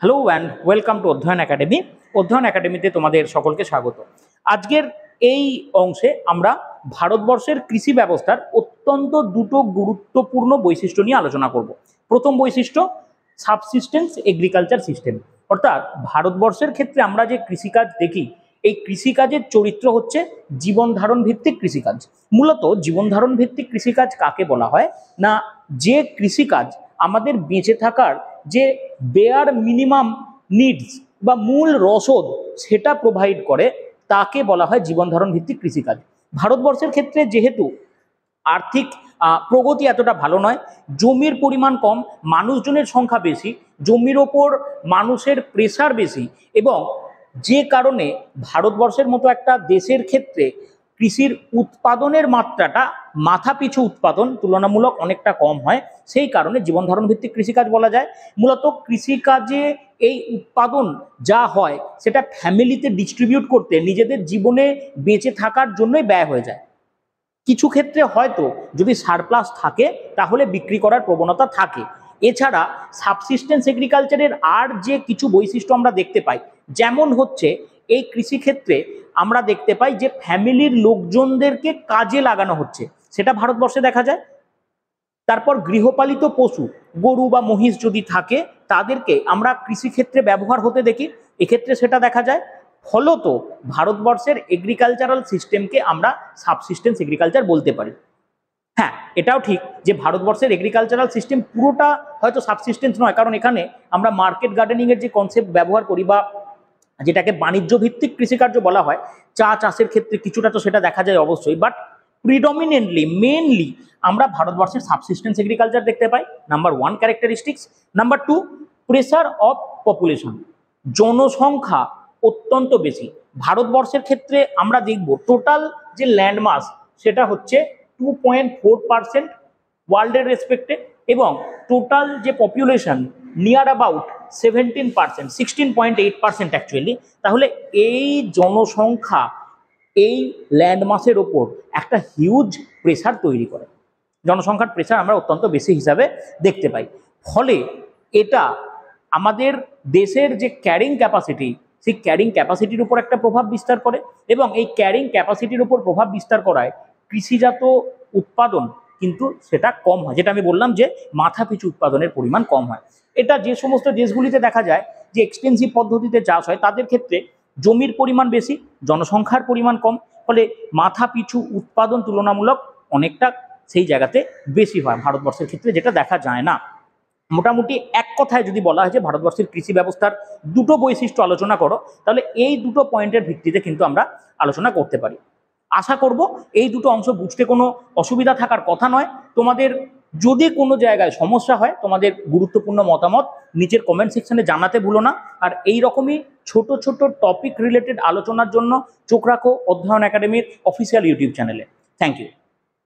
Hello and welcome to অধ্যয়ন academy. অধ্যয়ন একাডেমিতে তোমাদের সকলকে স্বাগত। আজকের এই অংশে আমরা ভারতবর্ষের কৃষি ব্যবস্থার অত্যন্ত দুটো গুরুত্বপূর্ণ বৈশিষ্ট্য নিয়ে আলোচনা করব। প্রথম বৈশিষ্ট্য সাবসিস্টেন্স এগ্রিকালচার সিস্টেম, অর্থাৎ ভারতবর্ষের ক্ষেত্রে আমরা যে কৃষিকাজ দেখি, এই কৃষিকাজের চরিত্র হচ্ছে জীবন ধারণ ভিত্তিক কৃষিকাজ। মূলত জীবন ধারণ ভিত্তিক কৃষিকাজ কাকে বলা হয় না, যে কৃষিকাজ আমাদের বেঁচে থাকার যে বেয়ার মিনিমাম নিডস বা মূল রসদ সেটা প্রোভাইড করে, তাকে বলা হয় জীবন ধারণ ভিত্তিক কৃষিকাজ। ভারতবর্ষের ক্ষেত্রে যেহেতু আর্থিক প্রগতি এতটা ভালো নয়, জমির পরিমাণ কম, মানুষজনের সংখ্যা বেশি, জমির ওপর মানুষের প্রেসার বেশি, এবং যে কারণে ভারতবর্ষের মতো একটা দেশের ক্ষেত্রে কৃষির উৎপাদনের মাত্রাটা মাথাপিছু উৎপাদন তুলনামূলক অনেকটা কম হয়, সেই কারণে জীবন ধারণ ভিত্তিক কৃষিকাজ বলা যায়। মূলত কৃষিকাজে এই উৎপাদন যা হয় সেটা ফ্যামিলিতে ডিস্ট্রিবিউট করতে, নিজেদের জীবনে বেঁচে থাকার জন্যই ব্যয় হয়ে যায়। কিছু ক্ষেত্রে হয়তো যদি সারপ্লাস থাকে তাহলে বিক্রি করার প্রবণতা থাকে। এছাড়া সাবসিস্টেন্স এগ্রিকালচারের আর যে কিছু বৈশিষ্ট্য আমরা দেখতে পাই, যেমন হচ্ছে এই কৃষিক্ষেত্রে আমরা দেখতে পাই যে ফ্যামিলির লোকজনদেরকে কাজে লাগানো হচ্ছে, সেটা ভারতবর্ষে দেখা যায়। তারপর গৃহপালিত পশু, গরু বা মহিষ যদি থাকে, তাদেরকে আমরা কৃষিক্ষেত্রে ব্যবহার হতে দেখি, এক্ষেত্রে সেটা দেখা যায়। ফলত ভারতবর্ষের এগ্রিকালচারাল সিস্টেমকে আমরা সাবসিস্টেন্স এগ্রিকালচার বলতে পারি। হ্যাঁ, এটাও ঠিক যে ভারতবর্ষের এগ্রিকালচারাল সিস্টেম পুরোটা হয়তো সাবসিস্টেন্স নয়, কারণ এখানে আমরা মার্কেট গার্ডেনিংয়ের যে কনসেপ্ট ব্যবহার করি বা যেটাকে বাণিজ্য ভিত্তিক কৃষিকার্য বলা হয়, চা চাষের ক্ষেত্রে কিছুটা তো সেটা দেখা যায় অবশ্যই, বাট প্রিডমিনেন্টলি মেনলি আমরা ভারতবর্ষের সাবসিস্টেন্স এগ্রিকালচার দেখতে পাই। Number one characteristics. Number two, pressure of population, জনসংখ্যা অত্যন্ত বেশি। ভারতবর্ষের ক্ষেত্রে আমরা দেখব টোটাল যে ল্যান্ডমাস সেটা হচ্ছে 2.4% ওয়ার্ল্ডের রেসপেক্টে, এবং টোটাল যে পপুলেশন নিয়ার অ্যাবাউট 17%, 16.8% অ্যাকচুয়ালি। তাহলে এই জনসংখ্যা এই ল্যান্ডমাসের ওপর একটা হিউজ প্রেসার তৈরি করে, জনসংখ্যার প্রেসার আমরা অত্যন্ত বেশি হিসাবে দেখতে পাই। ফলে এটা আমাদের দেশের যে ক্যারিং ক্যাপাসিটি, সেই ক্যারিং ক্যাপাসিটির উপর একটা প্রভাব বিস্তার করে, এবং এই ক্যারিং ক্যাপাসিটির উপর প্রভাব বিস্তার করায় কৃষিজাত উৎপাদন কিন্তু সেটা কম হয়, যেটা আমি বললাম যে মাথাপিছু উৎপাদনের পরিমাণ কম হয়। এটা যে সমস্ত দেশগুলিতে দেখা যায় যে এক্সটেন্সিভ পদ্ধতিতে চাষ হয়, তাদের ক্ষেত্রে জমির পরিমাণ বেশি, জনসংখ্যার পরিমাণ কম, ফলে মাথাপিছু উৎপাদন তুলনামূলক অনেকটা সেই জায়গাতে বেশি হয় ভারতবর্ষের ক্ষেত্রে, যেটা দেখা যায় না। মোটামুটি এক কথায় যদি বলা হয় যে ভারতবর্ষের কৃষি ব্যবস্থার দুটো বৈশিষ্ট্য আলোচনা করো, তাহলে এই দুটো পয়েন্টের ভিত্তিতে কিন্তু আমরা আলোচনা করতে পারি। আশা করব এই দুটো অংশ বুঝতে কোনো অসুবিধা থাকার কথা নয়। তোমাদের যদি কোনো জায়গায় সমস্যা হয়, তোমাদের গুরুত্বপূর্ণ মতামত নিচের কমেন্ট সেকশনে জানাতে ভুলো না। আর এই রকমই ছোট ছোট টপিক রিলেটেড আলোচনার জন্য চোখ রাখো অধ্যয়ন একাডেমির অফিসিয়াল ইউটিউব চ্যানেলে। Thank you.